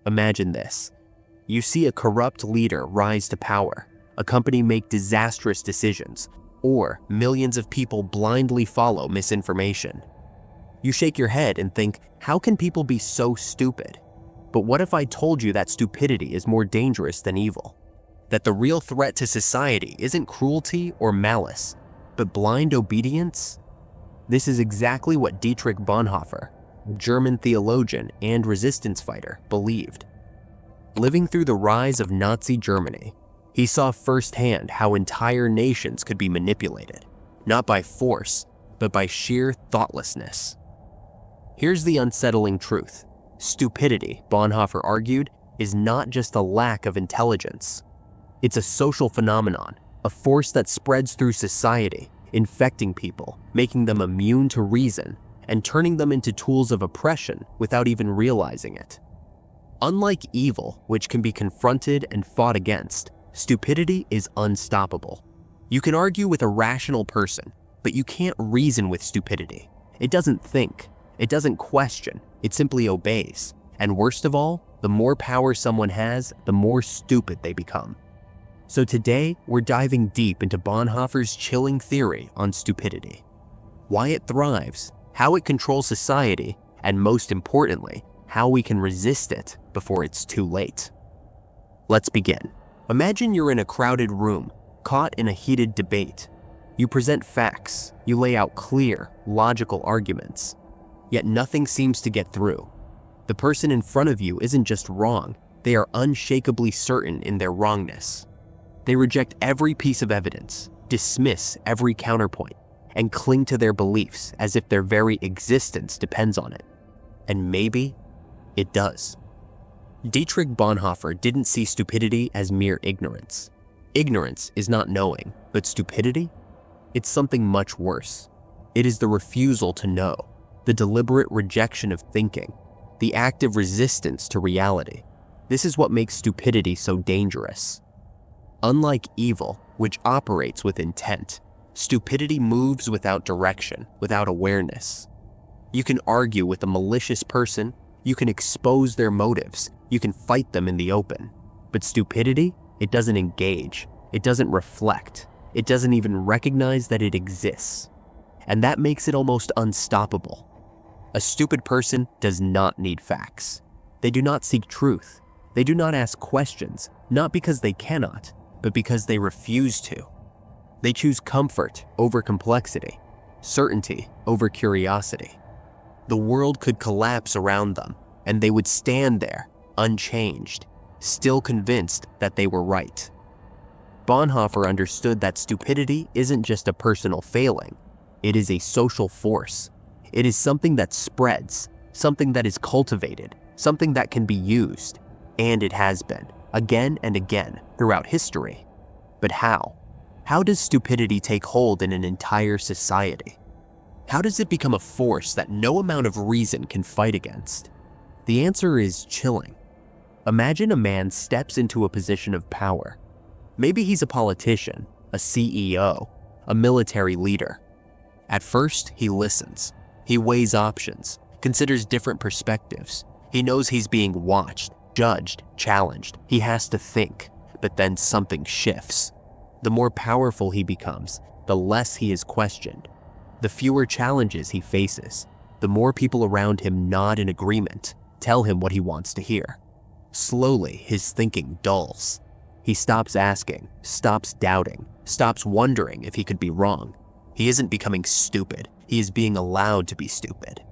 Imagine this. You see a corrupt leader rise to power, a company make disastrous decisions, or millions of people blindly follow misinformation. You shake your head and think, how can people be so stupid? But what if I told you that stupidity is more dangerous than evil? That the real threat to society isn't cruelty or malice, but blind obedience? This is exactly what Dietrich Bonhoeffer, German theologian and resistance fighter, believed. Living through the rise of Nazi Germany, he saw firsthand how entire nations could be manipulated, not by force, but by sheer thoughtlessness. Here's the unsettling truth. Stupidity, Bonhoeffer argued, is not just a lack of intelligence. It's a social phenomenon, a force that spreads through society, infecting people, making them immune to reason, and turning them into tools of oppression without even realizing it. Unlike evil, which can be confronted and fought against, stupidity is unstoppable. You can argue with a rational person, but you can't reason with stupidity. It doesn't think, it doesn't question, it simply obeys. And worst of all, the more power someone has, the more stupid they become. So today, we're diving deep into Bonhoeffer's chilling theory on stupidity. Why it thrives, how it controls society, and most importantly, how we can resist it before it's too late. Let's begin. Imagine you're in a crowded room, caught in a heated debate. You present facts, you lay out clear, logical arguments, yet nothing seems to get through. The person in front of you isn't just wrong, they are unshakably certain in their wrongness. They reject every piece of evidence, dismiss every counterpoint, and cling to their beliefs as if their very existence depends on it. And maybe it does. Dietrich Bonhoeffer didn't see stupidity as mere ignorance. Ignorance is not knowing, but stupidity? It's something much worse. It is the refusal to know, the deliberate rejection of thinking, the active resistance to reality. This is what makes stupidity so dangerous. Unlike evil, which operates with intent, stupidity moves without direction, without awareness. You can argue with a malicious person, you can expose their motives, you can fight them in the open. But stupidity, it doesn't engage, it doesn't reflect, it doesn't even recognize that it exists. And that makes it almost unstoppable. A stupid person does not need facts. They do not seek truth. They do not ask questions, not because they cannot, but because they refuse to. They choose comfort over complexity, certainty over curiosity. The world could collapse around them, and they would stand there, unchanged, still convinced that they were right. Bonhoeffer understood that stupidity isn't just a personal failing, it is a social force. It is something that spreads, something that is cultivated, something that can be used, and it has been, again and again, throughout history. But how? How does stupidity take hold in an entire society? How does it become a force that no amount of reason can fight against? The answer is chilling. Imagine a man steps into a position of power. Maybe he's a politician, a CEO, a military leader. At first, he listens. He weighs options, considers different perspectives. He knows he's being watched, judged, challenged. He has to think, but then something shifts. The more powerful he becomes, the less he is questioned. The fewer challenges he faces, the more people around him nod in agreement, tell him what he wants to hear. Slowly, his thinking dulls. He stops asking, stops doubting, stops wondering if he could be wrong. He isn't becoming stupid, he is being allowed to be stupid.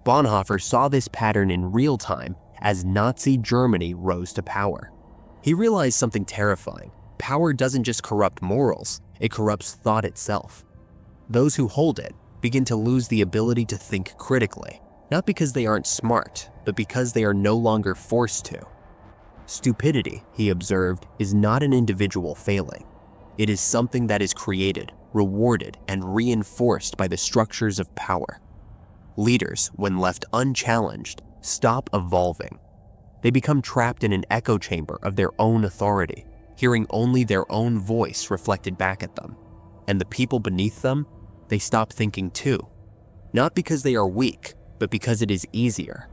Bonhoeffer saw this pattern in real time as Nazi Germany rose to power. He realized something terrifying. Power doesn't just corrupt morals, it corrupts thought itself. Those who hold it begin to lose the ability to think critically, not because they aren't smart, but because they are no longer forced to. Stupidity, he observed, is not an individual failing. It is something that is created, rewarded, and reinforced by the structures of power. Leaders, when left unchallenged, stop evolving. They become trapped in an echo chamber of their own authority, hearing only their own voice reflected back at them. And the people beneath them, they stop thinking too. Not because they are weak, but because it is easier.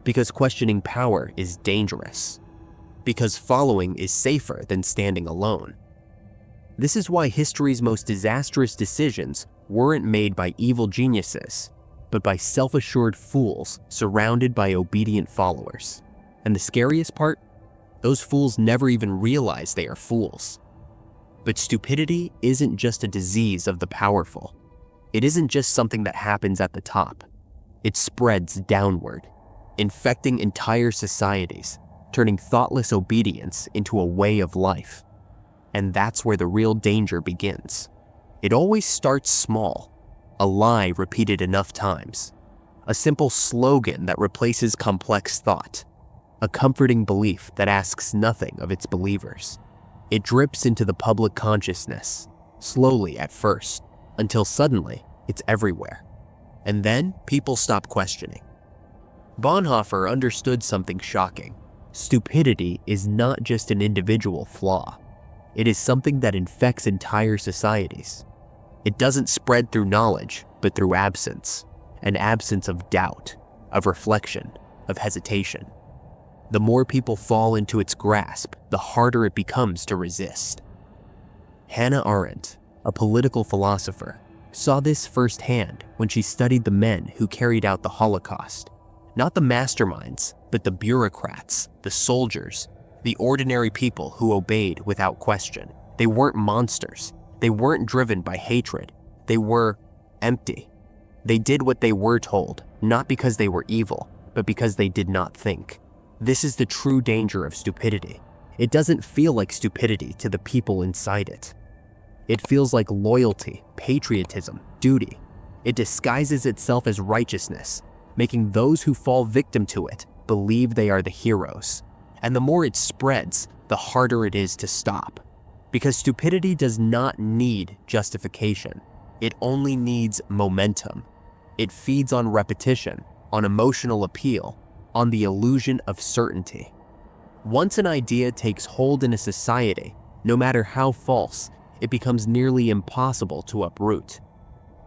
Because questioning power is dangerous. Because following is safer than standing alone. This is why history's most disastrous decisions weren't made by evil geniuses, but by self-assured fools surrounded by obedient followers. And the scariest part? Those fools never even realize they are fools. But stupidity isn't just a disease of the powerful. It isn't just something that happens at the top. It spreads downward, infecting entire societies, turning thoughtless obedience into a way of life. And that's where the real danger begins. It always starts small, a lie repeated enough times, a simple slogan that replaces complex thought, a comforting belief that asks nothing of its believers. It drips into the public consciousness, slowly at first, until suddenly it's everywhere. And then people stop questioning. Bonhoeffer understood something shocking. Stupidity is not just an individual flaw. It is something that infects entire societies. It doesn't spread through knowledge, but through absence. An absence of doubt, of reflection, of hesitation. The more people fall into its grasp, the harder it becomes to resist. Hannah Arendt, a political philosopher, saw this firsthand when she studied the men who carried out the Holocaust. Not the masterminds, but the bureaucrats, the soldiers, the ordinary people who obeyed without question. They weren't monsters. They weren't driven by hatred. They were empty. They did what they were told, not because they were evil, but because they did not think. This is the true danger of stupidity. It doesn't feel like stupidity to the people inside it. It feels like loyalty, patriotism, duty. It disguises itself as righteousness, making those who fall victim to it believe they are the heroes. And the more it spreads, the harder it is to stop. Because stupidity does not need justification. It only needs momentum. It feeds on repetition, on emotional appeal, on the illusion of certainty. Once an idea takes hold in a society, no matter how false, it becomes nearly impossible to uproot.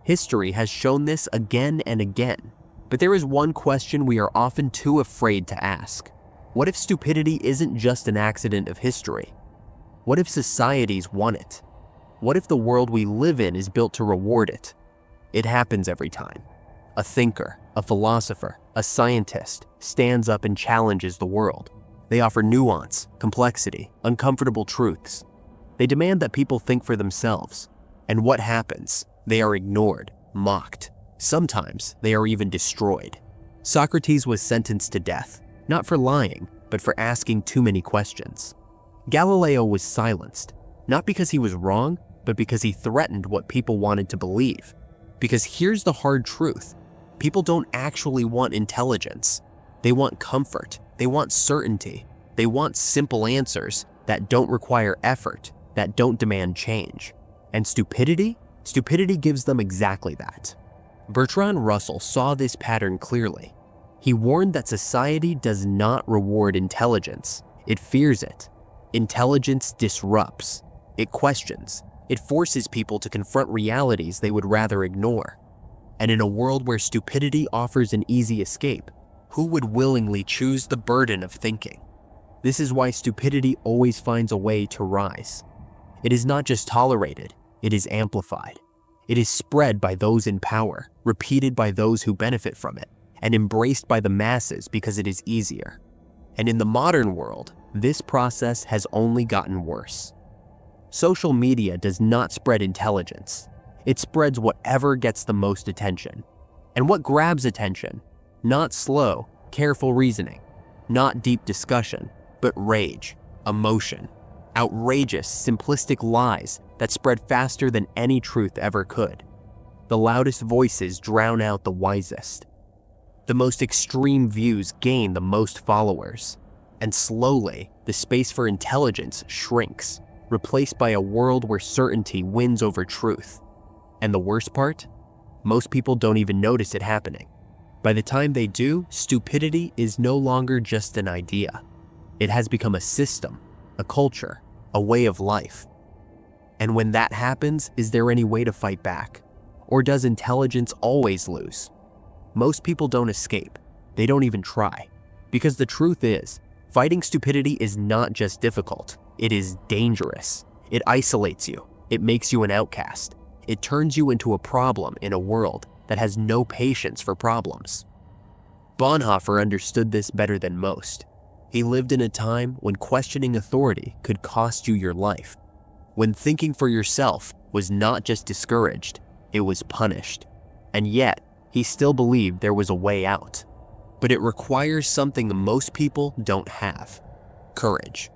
History has shown this again and again. But there is one question we are often too afraid to ask. What if stupidity isn't just an accident of history? What if societies want it? What if the world we live in is built to reward it? It happens every time. A thinker, a philosopher, a scientist stands up and challenges the world. They offer nuance, complexity, uncomfortable truths. They demand that people think for themselves. And what happens? They are ignored, mocked. Sometimes they are even destroyed. Socrates was sentenced to death, not for lying, but for asking too many questions. Galileo was silenced, not because he was wrong, but because he threatened what people wanted to believe. Because here's the hard truth. People don't actually want intelligence. They want comfort. They want certainty. They want simple answers that don't require effort, that don't demand change. And stupidity? Stupidity gives them exactly that. Bertrand Russell saw this pattern clearly. He warned that society does not reward intelligence. It fears it. Intelligence disrupts. It questions. It forces people to confront realities they would rather ignore. And in a world where stupidity offers an easy escape, who would willingly choose the burden of thinking? This is why stupidity always finds a way to rise. It is not just tolerated, it is amplified. It is spread by those in power, repeated by those who benefit from it, and embraced by the masses because it is easier. And in the modern world, this process has only gotten worse. Social media does not spread intelligence. It spreads whatever gets the most attention. And what grabs attention? Not slow, careful reasoning, not deep discussion, but rage, emotion, outrageous, simplistic lies that spread faster than any truth ever could. The loudest voices drown out the wisest. The most extreme views gain the most followers. And slowly, the space for intelligence shrinks, replaced by a world where certainty wins over truth. And the worst part? Most people don't even notice it happening. By the time they do, stupidity is no longer just an idea. It has become a system, a culture, a way of life. And when that happens, is there any way to fight back? Or does intelligence always lose? Most people don't escape. They don't even try. Because the truth is, fighting stupidity is not just difficult, it is dangerous. It isolates you, it makes you an outcast, it turns you into a problem in a world that has no patience for problems. Bonhoeffer understood this better than most. He lived in a time when questioning authority could cost you your life, when thinking for yourself was not just discouraged, it was punished. And yet, he still believed there was a way out. But it requires something most people don't have: courage.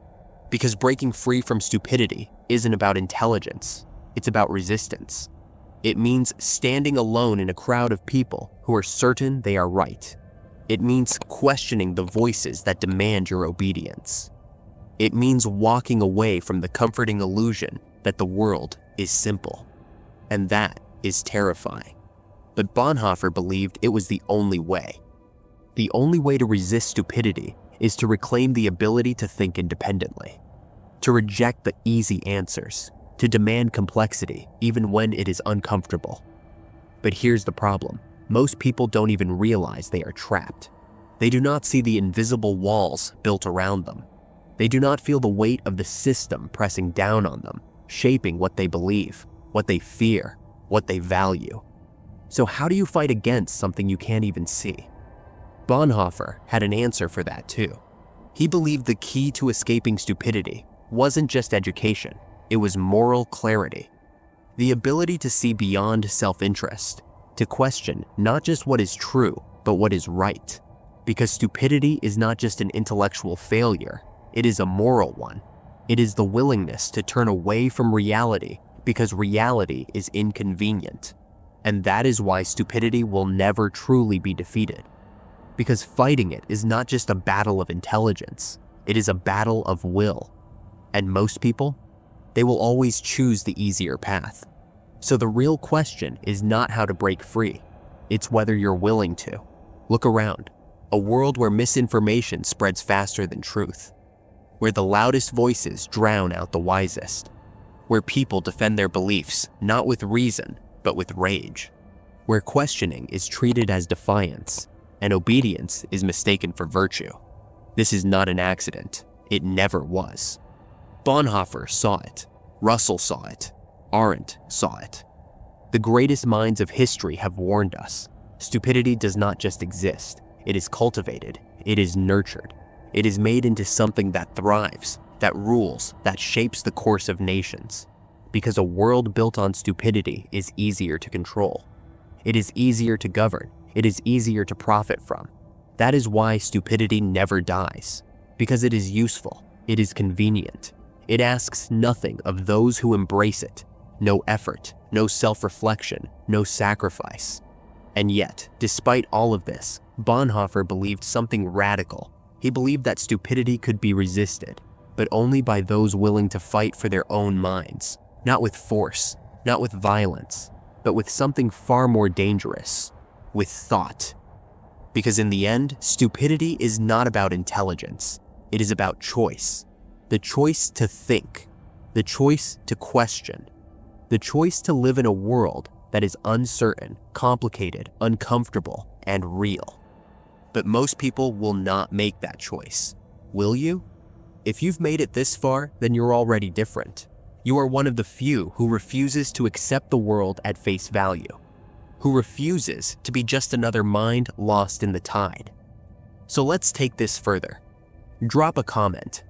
Because breaking free from stupidity isn't about intelligence, it's about resistance. It means standing alone in a crowd of people who are certain they are right. It means questioning the voices that demand your obedience. It means walking away from the comforting illusion that the world is simple. And that is terrifying. But Bonhoeffer believed it was the only way. The only way to resist stupidity is to reclaim the ability to think independently, to reject the easy answers, to demand complexity even when it is uncomfortable. But here's the problem. Most people don't even realize they are trapped. They do not see the invisible walls built around them. They do not feel the weight of the system pressing down on them, shaping what they believe, what they fear, what they value. So how do you fight against something you can't even see? Bonhoeffer had an answer for that too. He believed the key to escaping stupidity wasn't just education, it was moral clarity. The ability to see beyond self-interest, to question not just what is true, but what is right. Because stupidity is not just an intellectual failure, it is a moral one. It is the willingness to turn away from reality because reality is inconvenient. And that is why stupidity will never truly be defeated. Because fighting it is not just a battle of intelligence, it is a battle of will. And most people, they will always choose the easier path. So the real question is not how to break free, it's whether you're willing to. Look around, a world where misinformation spreads faster than truth, where the loudest voices drown out the wisest, where people defend their beliefs not with reason, but with rage, where questioning is treated as defiance, and obedience is mistaken for virtue. This is not an accident. It never was. Bonhoeffer saw it. Russell saw it. Arendt saw it. The greatest minds of history have warned us. Stupidity does not just exist. It is cultivated. It is nurtured. It is made into something that thrives, that rules, that shapes the course of nations. Because a world built on stupidity is easier to control. It is easier to govern. It is easier to profit from. That is why stupidity never dies. Because it is useful. It is convenient. It asks nothing of those who embrace it. No effort, no self-reflection, no sacrifice. And yet, despite all of this, Bonhoeffer believed something radical. He believed that stupidity could be resisted, but only by those willing to fight for their own minds. Not with force, not with violence, but with something far more dangerous, with thought. Because in the end, stupidity is not about intelligence. It is about choice. The choice to think, the choice to question, the choice to live in a world that is uncertain, complicated, uncomfortable, and real. But most people will not make that choice. Will you? If you've made it this far, then you're already different. You are one of the few who refuses to accept the world at face value, who refuses to be just another mind lost in the tide. So let's take this further. Drop a comment.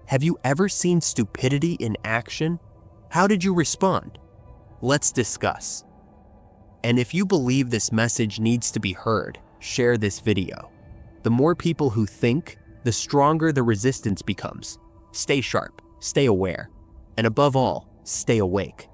Have you ever seen stupidity in action? How did you respond? Let's discuss. And if you believe this message needs to be heard, share this video. The more people who think, the stronger the resistance becomes. Stay sharp, stay aware, and above all, stay awake.